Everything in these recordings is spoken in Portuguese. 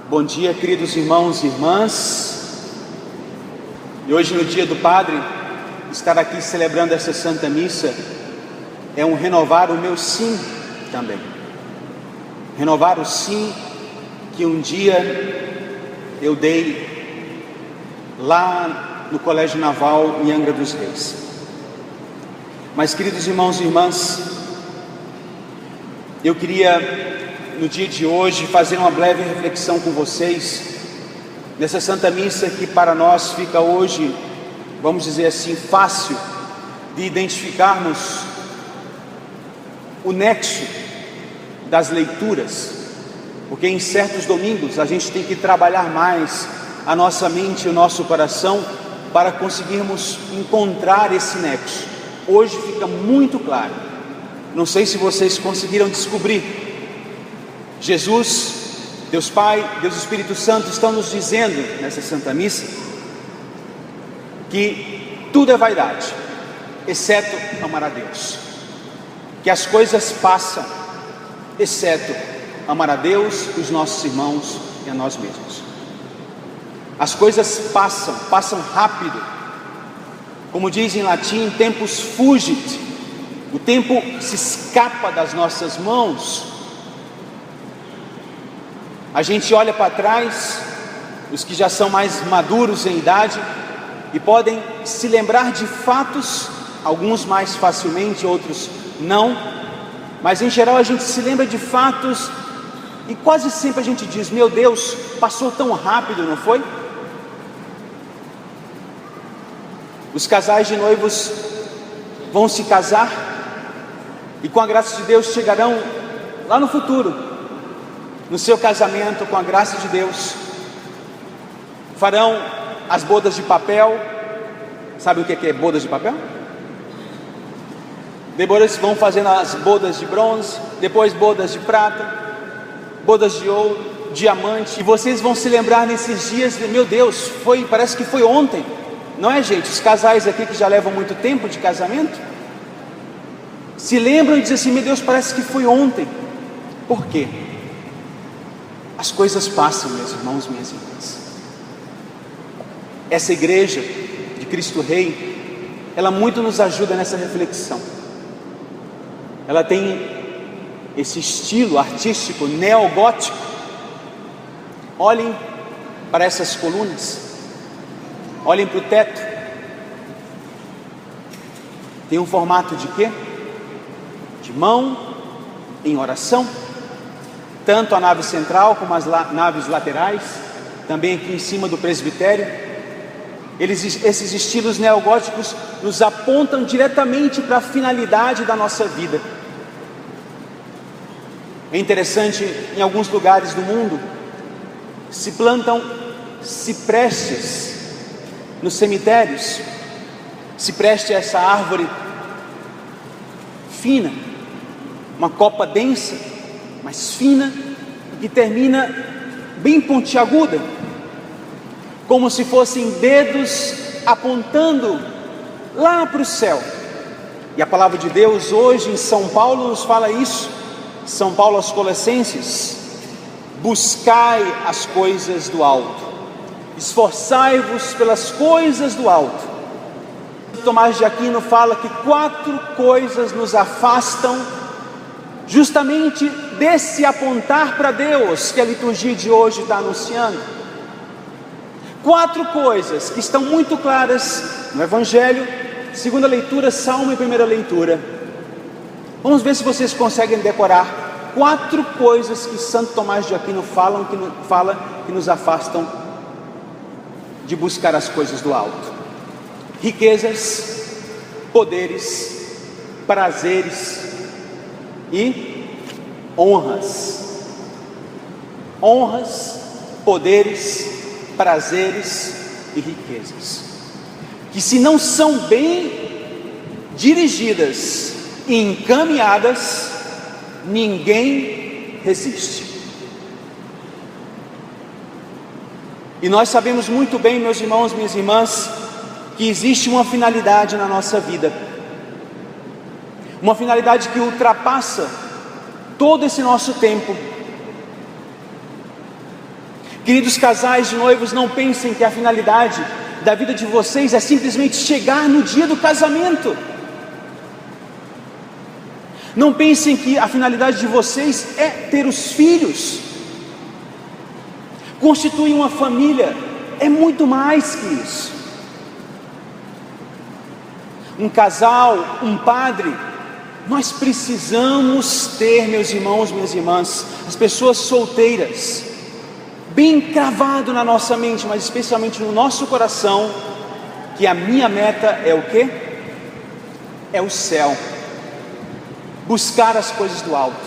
Bom dia, queridos irmãos e irmãs. E hoje, no dia do Padre, estar aqui celebrando essa Santa Missa é um renovar o meu sim também. Renovar o sim que um dia eu dei lá no Colégio Naval em Angra dos Reis. Mas, queridos irmãos e irmãs, eu queria no dia de hoje fazer uma breve reflexão com vocês nessa Santa Missa que para nós fica hoje, vamos dizer assim, fácil de identificarmos o nexo das leituras, porque em certos domingos a gente tem que trabalhar mais a nossa mente e o nosso coração para conseguirmos encontrar esse nexo. Hoje fica muito claro. Não sei se vocês conseguiram descobrir. Jesus, Deus Pai, Deus Espírito Santo estão nos dizendo nessa Santa Missa que tudo é vaidade, exceto amar a Deus. Que as coisas passam, exceto amar a Deus, os nossos irmãos e a nós mesmos. As coisas passam rápido. Como diz em latim, tempus fugit. O tempo se escapa das nossas mãos. A gente olha para trás, os que já são mais maduros em idade, e podem se lembrar de fatos, alguns mais facilmente, outros não, mas em geral a gente se lembra de fatos, e quase sempre a gente diz: meu Deus, passou tão rápido, não foi? Os casais de noivos vão se casar, e com a graça de Deus chegarão lá no futuro, no seu casamento, com a graça de Deus, farão as bodas de papel. Sabe o que é bodas de papel? Depois vão fazendo as bodas de bronze, depois bodas de prata, bodas de ouro, diamante, e vocês vão se lembrar nesses dias de, meu Deus, parece que foi ontem, não é, gente? Os casais aqui que já levam muito tempo de casamento, se lembram e dizem assim: meu Deus, parece que foi ontem. Por quê? As coisas passam, meus irmãos, minhas irmãs. Essa igreja de Cristo Rei, ela muito nos ajuda nessa reflexão. Ela tem esse estilo artístico neogótico. Olhem para essas colunas, olhem para o teto. Tem um formato de quê? De mão em oração. Tanto a nave central como as naves laterais, também aqui em cima do presbitério. Esses estilos neogóticos nos apontam diretamente para a finalidade da nossa vida. É interessante, em alguns lugares do mundo se plantam ciprestes nos cemitérios. Cipreste é essa árvore fina, uma copa densa, mais fina, que termina bem pontiaguda, como se fossem dedos apontando lá para o céu. E a palavra de Deus hoje em São Paulo nos fala isso. São Paulo aos Colossenses: buscai as coisas do alto, esforçai-vos pelas coisas do alto. Tomás de Aquino fala que 4 coisas nos afastam justamente desse apontar para Deus que a liturgia de hoje está anunciando. 4 coisas que estão muito claras no Evangelho, segunda leitura, Salmo e primeira leitura. Vamos ver se vocês conseguem decorar 4 coisas que Santo Tomás de Aquino fala que nos afastam de buscar as coisas do alto: riquezas, poderes, prazeres e honras. Honras, poderes, prazeres e riquezas, que se não são bem dirigidas e encaminhadas, ninguém resiste. E nós sabemos muito bem, meus irmãos, minhas irmãs, que existe uma finalidade na nossa vida, uma finalidade que ultrapassa todo esse nosso tempo, Queridos casais de noivos, não pensem que a finalidade da vida de vocês é simplesmente chegar no dia do casamento. Não pensem que a finalidade de vocês é ter os filhos. Constituir uma família é muito mais que isso. Um casal, um padre, nós precisamos ter, meus irmãos, minhas irmãs, as pessoas solteiras, bem cravado na nossa mente, mas especialmente no nosso coração, que a minha meta é o quê? É o céu. Buscar as coisas do alto.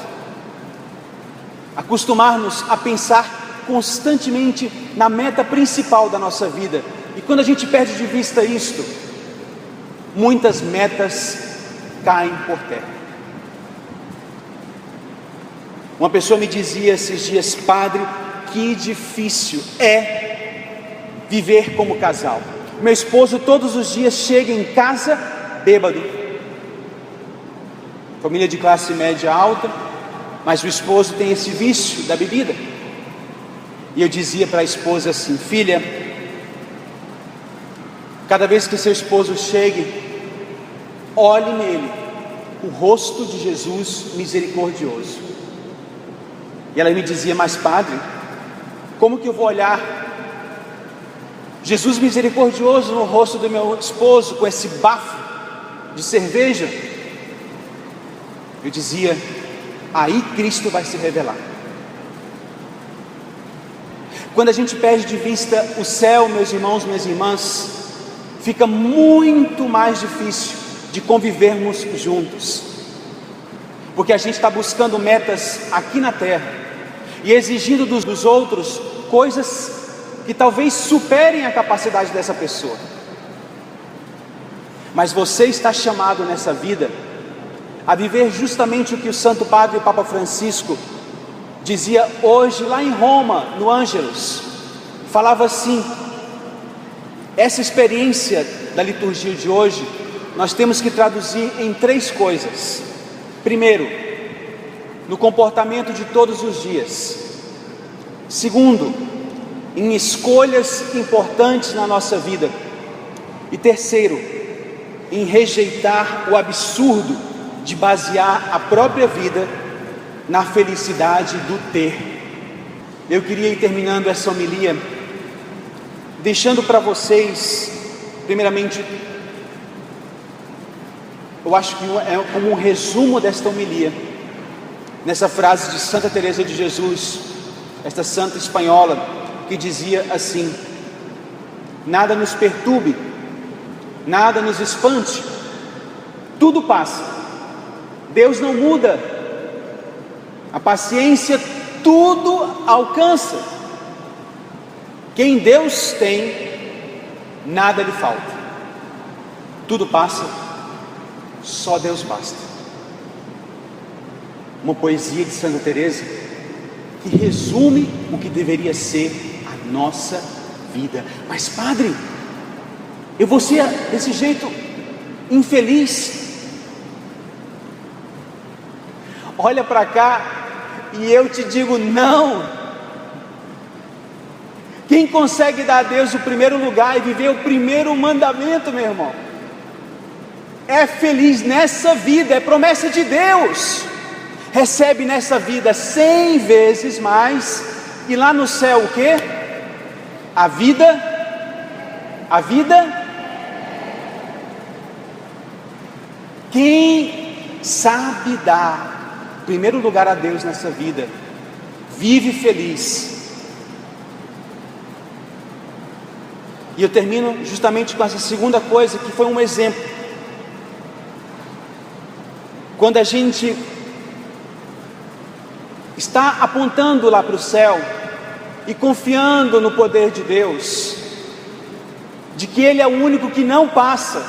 Acostumar-nos a pensar constantemente na meta principal da nossa vida. E quando a gente perde de vista isto, muitas metas caem por terra. Uma pessoa me dizia esses dias: padre, que difícil é viver como casal. Meu esposo todos os dias chega em casa bêbado. Família de classe média alta, mas o esposo tem esse vício da bebida. E eu dizia para a esposa assim: filha, cada vez que seu esposo chegue, olhe nele o rosto de Jesus misericordioso. E ela me dizia: mas padre, como que eu vou olhar Jesus misericordioso no rosto do meu esposo com esse bafo de cerveja? Eu dizia: aí Cristo vai se revelar. Quando a gente perde de vista o céu, meus irmãos, minhas irmãs, fica muito mais difícil de convivermos juntos, porque a gente está buscando metas aqui na terra e exigindo dos outros coisas que talvez superem a capacidade dessa pessoa. Mas você está chamado nessa vida a viver justamente o que o Santo Padre e Papa Francisco dizia hoje lá em Roma, no Ângelus. Falava assim: essa experiência da liturgia de hoje nós temos que traduzir em 3 coisas. Primeiro, no comportamento de todos os dias. Segundo, em escolhas importantes na nossa vida. E terceiro, em rejeitar o absurdo de basear a própria vida na felicidade do ter. Eu queria ir terminando essa homilia deixando para vocês, primeiramente, eu acho que é como um resumo desta homilia, nessa frase de Santa Teresa de Jesus, esta santa espanhola, que dizia assim: nada nos perturbe, nada nos espante, tudo passa, Deus não muda, a paciência tudo alcança, quem Deus tem, nada lhe falta, tudo passa, só Deus basta. Uma poesia de Santa Teresa que resume o que deveria ser a nossa vida. Mas padre, eu vou ser desse jeito infeliz? Olha para cá e eu te digo não. Quem consegue dar a Deus o primeiro lugar e viver o primeiro mandamento, meu irmão, é feliz nessa vida, é promessa de Deus. Recebe nessa vida 100 vezes mais, e lá no céu o quê? A vida. Quem sabe dar primeiro lugar a Deus nessa vida, vive feliz. E eu termino justamente com essa segunda coisa, que foi um exemplo. Quando a gente está apontando lá para o céu e confiando no poder de Deus, de que Ele é o único que não passa,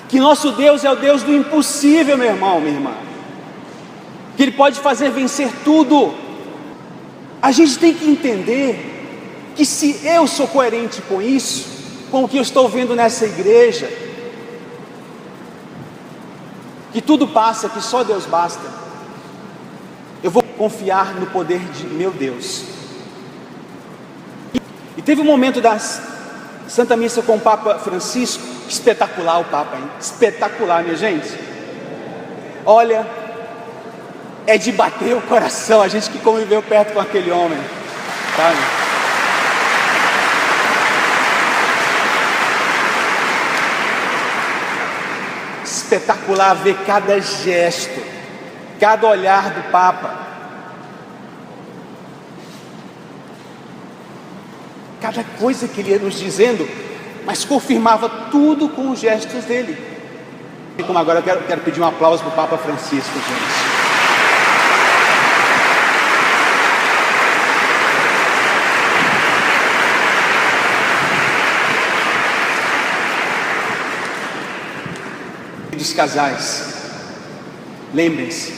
que nosso Deus é o Deus do impossível, meu irmão, minha irmã, que Ele pode fazer vencer tudo. A gente tem que entender que se eu sou coerente com isso, com o que eu estou vendo nessa igreja, que tudo passa, que só Deus basta, eu vou confiar no poder de meu Deus. E teve um momento da Santa Missa com o Papa Francisco, espetacular o Papa, hein? Espetacular, minha gente. Olha, é de bater o coração, a gente que conviveu perto com aquele homem, sabe? Espetacular ver cada gesto, cada olhar do Papa, cada coisa que ele ia nos dizendo, mas confirmava tudo com os gestos dele. E como agora eu quero pedir um aplauso para o Papa Francisco, gente. Dos casais, lembrem-se,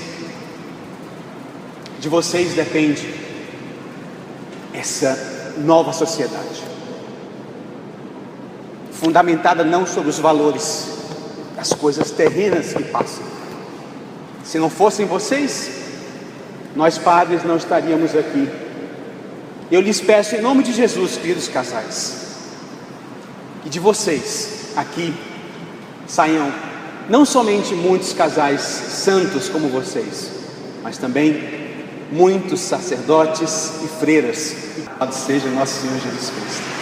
de vocês depende essa nova sociedade, fundamentada não sobre os valores das coisas terrenas que passam. Se não fossem vocês, nós padres não estaríamos aqui. Eu lhes peço em nome de Jesus, queridos casais, que de vocês aqui saiam não somente muitos casais santos como vocês, mas também muitos sacerdotes e freiras. Louvado seja nosso Senhor Jesus Cristo.